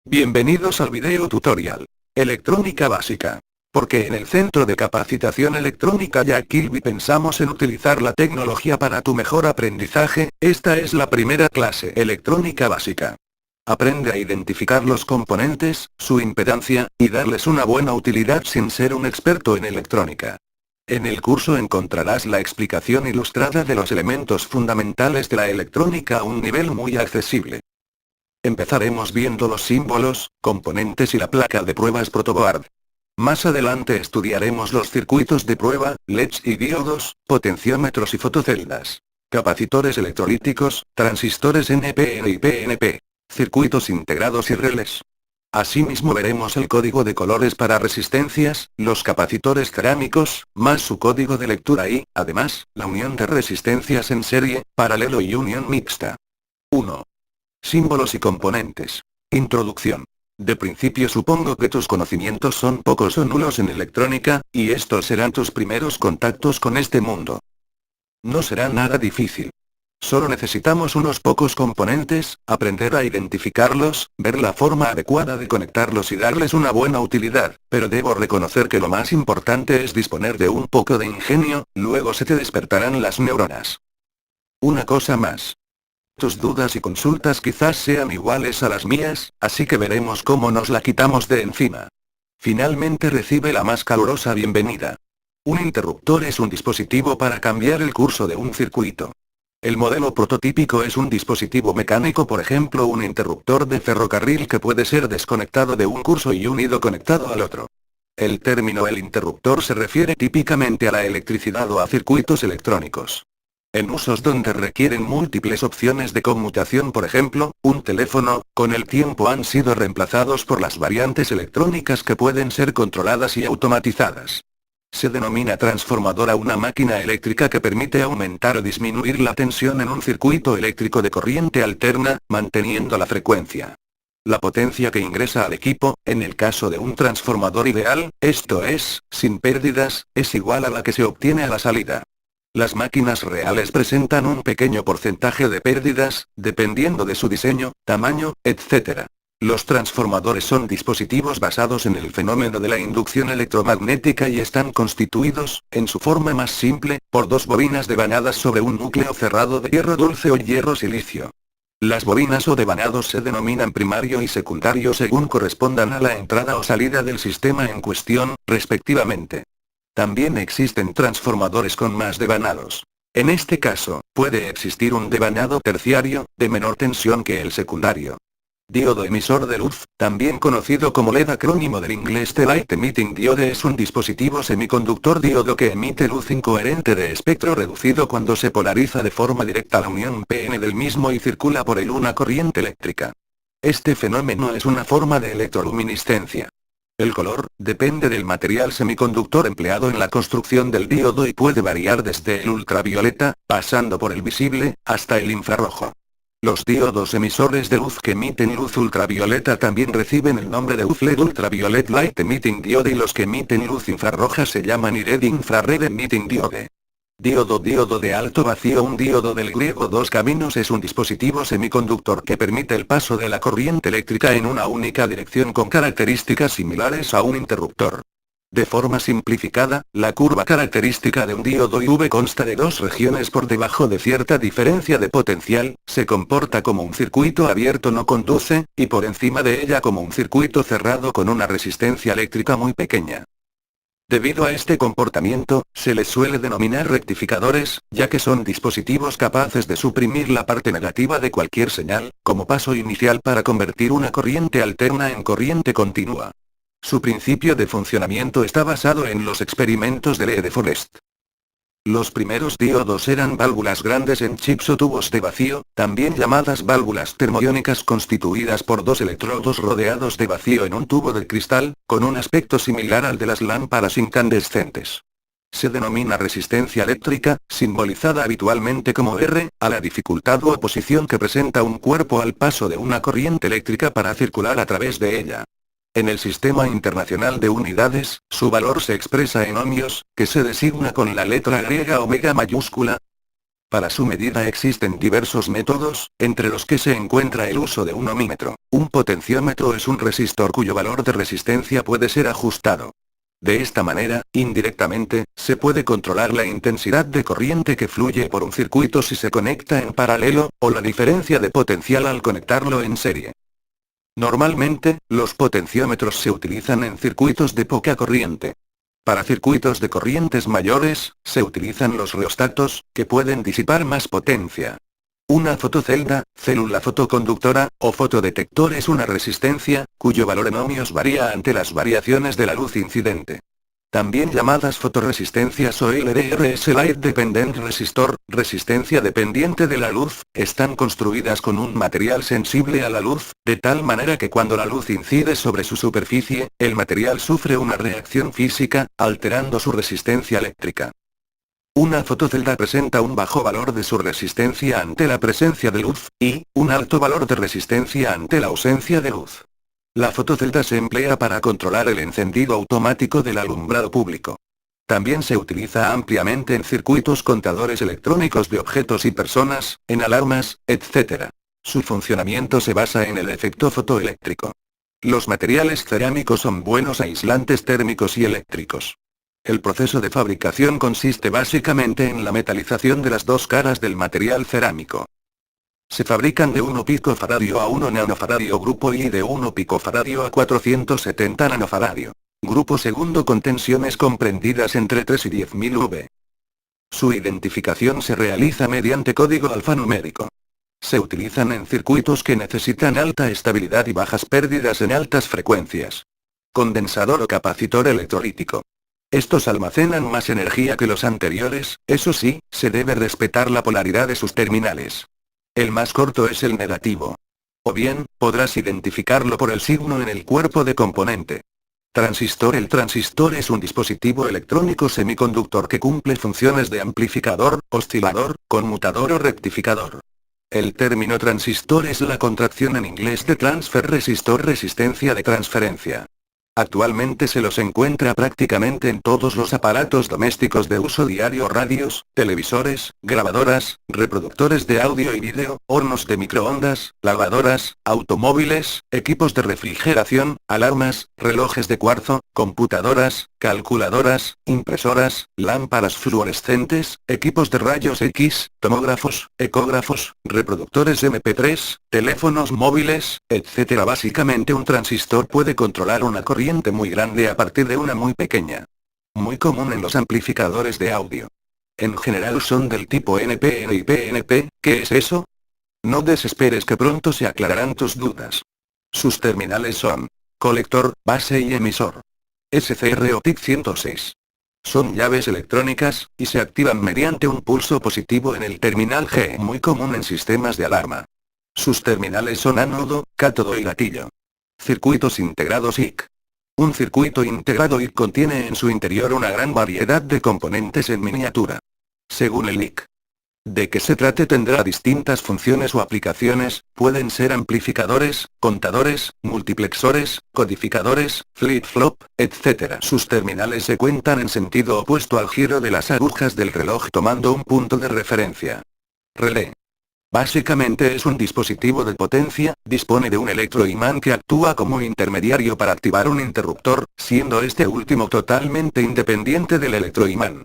Bienvenidos al video tutorial. Electrónica básica. Porque en el Centro de Capacitación Electrónica Jack Kilby pensamos en utilizar la tecnología para tu mejor aprendizaje, esta es la primera clase electrónica básica. Aprende a identificar los componentes, su impedancia, y darles una buena utilidad sin ser un experto en electrónica. En el curso encontrarás la explicación ilustrada de los elementos fundamentales de la electrónica a un nivel muy accesible. Empezaremos viendo los símbolos, componentes y la placa de pruebas protoboard. Más adelante estudiaremos los circuitos de prueba, LEDs y diodos, potenciómetros y fotoceldas, capacitores electrolíticos, transistores NPN y PNP, circuitos integrados y relés. Asimismo veremos el código de colores para resistencias, los capacitores cerámicos, más su código de lectura y, además, la unión de resistencias en serie, paralelo y unión mixta. 1. Símbolos y componentes. Introducción. De principio supongo que tus conocimientos son pocos o nulos en electrónica, y estos serán tus primeros contactos con este mundo. No será nada difícil. Solo necesitamos unos pocos componentes, aprender a identificarlos, ver la forma adecuada de conectarlos y darles una buena utilidad, pero debo reconocer que lo más importante es disponer de un poco de ingenio, luego se te despertarán las neuronas. Una cosa más. Tus dudas y consultas quizás sean iguales a las mías, así que veremos cómo nos la quitamos de encima. Finalmente recibe la más calurosa bienvenida. Un interruptor es un dispositivo para cambiar el curso de un circuito. El modelo prototípico es un dispositivo mecánico, por ejemplo un interruptor de ferrocarril que puede ser desconectado de un curso y unido conectado al otro. El término el interruptor se refiere típicamente a la electricidad o a circuitos electrónicos. En usos donde requieren múltiples opciones de conmutación, por ejemplo, un teléfono, con el tiempo han sido reemplazados por las variantes electrónicas que pueden ser controladas y automatizadas. Se denomina transformador a una máquina eléctrica que permite aumentar o disminuir la tensión en un circuito eléctrico de corriente alterna, manteniendo la frecuencia. La potencia que ingresa al equipo, en el caso de un transformador ideal, esto es, sin pérdidas, es igual a la que se obtiene a la salida. Las máquinas reales presentan un pequeño porcentaje de pérdidas, dependiendo de su diseño, tamaño, etc. Los transformadores son dispositivos basados en el fenómeno de la inducción electromagnética y están constituidos, en su forma más simple, por dos bobinas devanadas sobre un núcleo cerrado de hierro dulce o hierro silicio. Las bobinas o devanados se denominan primario y secundario según correspondan a la entrada o salida del sistema en cuestión, respectivamente. También existen transformadores con más devanados. En este caso, puede existir un devanado terciario, de menor tensión que el secundario. Diodo emisor de luz, también conocido como LED, acrónimo del inglés The Light Emitting Diode, es un dispositivo semiconductor diodo que emite luz incoherente de espectro reducido cuando se polariza de forma directa a la unión PN del mismo y circula por él una corriente eléctrica. Este fenómeno es una forma de electroluminiscencia. El color, depende del material semiconductor empleado en la construcción del diodo y puede variar desde el ultravioleta, pasando por el visible, hasta el infrarrojo. Los diodos emisores de luz que emiten luz ultravioleta también reciben el nombre de UV LED Ultraviolet Light Emitting Diode, y los que emiten luz infrarroja se llaman IRED Infrared Emitting Diode. Diodo de alto vacío. Un diodo del griego dos caminos es un dispositivo semiconductor que permite el paso de la corriente eléctrica en una única dirección con características similares a un interruptor. De forma simplificada, la curva característica de un diodo IV consta de dos regiones por debajo de cierta diferencia de potencial, se comporta como un circuito abierto no conduce, y por encima de ella como un circuito cerrado con una resistencia eléctrica muy pequeña. Debido a este comportamiento, se les suele denominar rectificadores, ya que son dispositivos capaces de suprimir la parte negativa de cualquier señal, como paso inicial para convertir una corriente alterna en corriente continua. Su principio de funcionamiento está basado en los experimentos de Lee de Forest. Los primeros diodos eran válvulas grandes en chips o tubos de vacío, también llamadas válvulas termoiónicas, constituidas por dos electrodos rodeados de vacío en un tubo de cristal, con un aspecto similar al de las lámparas incandescentes. Se denomina resistencia eléctrica, simbolizada habitualmente como R, a la dificultad u oposición que presenta un cuerpo al paso de una corriente eléctrica para circular a través de ella. En el Sistema Internacional de Unidades, su valor se expresa en ohmios, que se designa con la letra griega omega mayúscula. Para su medida existen diversos métodos, entre los que se encuentra el uso de un ohmímetro. Un potenciómetro es un resistor cuyo valor de resistencia puede ser ajustado. De esta manera, indirectamente, se puede controlar la intensidad de corriente que fluye por un circuito si se conecta en paralelo, o la diferencia de potencial al conectarlo en serie. Normalmente, los potenciómetros se utilizan en circuitos de poca corriente. Para circuitos de corrientes mayores, se utilizan los reostatos, que pueden disipar más potencia. Una fotocelda, célula fotoconductora, o fotodetector es una resistencia, cuyo valor en ohmios varía ante las variaciones de la luz incidente. También llamadas fotoresistencias o LDRs, Light Dependent Resistor, resistencia dependiente de la luz, están construidas con un material sensible a la luz, de tal manera que cuando la luz incide sobre su superficie, el material sufre una reacción física, alterando su resistencia eléctrica. Una fotocelda presenta un bajo valor de su resistencia ante la presencia de luz, y un alto valor de resistencia ante la ausencia de luz. La fotocelda se emplea para controlar el encendido automático del alumbrado público. También se utiliza ampliamente en circuitos contadores electrónicos de objetos y personas, en alarmas, etc. Su funcionamiento se basa en el efecto fotoeléctrico. Los materiales cerámicos son buenos aislantes térmicos y eléctricos. El proceso de fabricación consiste básicamente en la metalización de las dos caras del material cerámico. Se fabrican de 1 picofaradio a 1 nanofaradio grupo y de 1 picofaradio a 470 nanofaradio. Grupo segundo con tensiones comprendidas entre 3 y 10.000 V. Su identificación se realiza mediante código alfanumérico. Se utilizan en circuitos que necesitan alta estabilidad y bajas pérdidas en altas frecuencias. Condensador o capacitor electrolítico. Estos almacenan más energía que los anteriores, eso sí, se debe respetar la polaridad de sus terminales. El más corto es el negativo. O bien, podrás identificarlo por el signo en el cuerpo de componente. Transistor. El transistor es un dispositivo electrónico semiconductor que cumple funciones de amplificador, oscilador, conmutador o rectificador. El término transistor es la contracción en inglés de transfer resistor, resistencia de transferencia. Actualmente se los encuentra prácticamente en todos los aparatos domésticos de uso diario: radios, televisores, grabadoras, reproductores de audio y vídeo, hornos de microondas, lavadoras, automóviles, equipos de refrigeración, alarmas, relojes de cuarzo, computadoras, calculadoras, impresoras, lámparas fluorescentes, equipos de rayos X, tomógrafos, ecógrafos, reproductores MP3, teléfonos móviles, etc. Básicamente un transistor puede controlar una corriente muy grande a partir de una muy pequeña. Muy común en los amplificadores de audio. En general son del tipo NPN y PNP. ¿Qué es eso? No desesperes, que pronto se aclararán tus dudas. Sus terminales son colector, base y emisor. SCR o TIC 106. Son llaves electrónicas, y se activan mediante un pulso positivo en el terminal G, muy común en sistemas de alarma. Sus terminales son ánodo, cátodo y gatillo. Circuitos integrados IC. Un circuito integrado IC contiene en su interior una gran variedad de componentes en miniatura. Según el IC de que se trate tendrá distintas funciones o aplicaciones, pueden ser amplificadores, contadores, multiplexores, codificadores, flip-flop, etc. Sus terminales se cuentan en sentido opuesto al giro de las agujas del reloj, tomando un punto de referencia. Relé. Básicamente es un dispositivo de potencia, dispone de un electroimán que actúa como intermediario para activar un interruptor, siendo este último totalmente independiente del electroimán.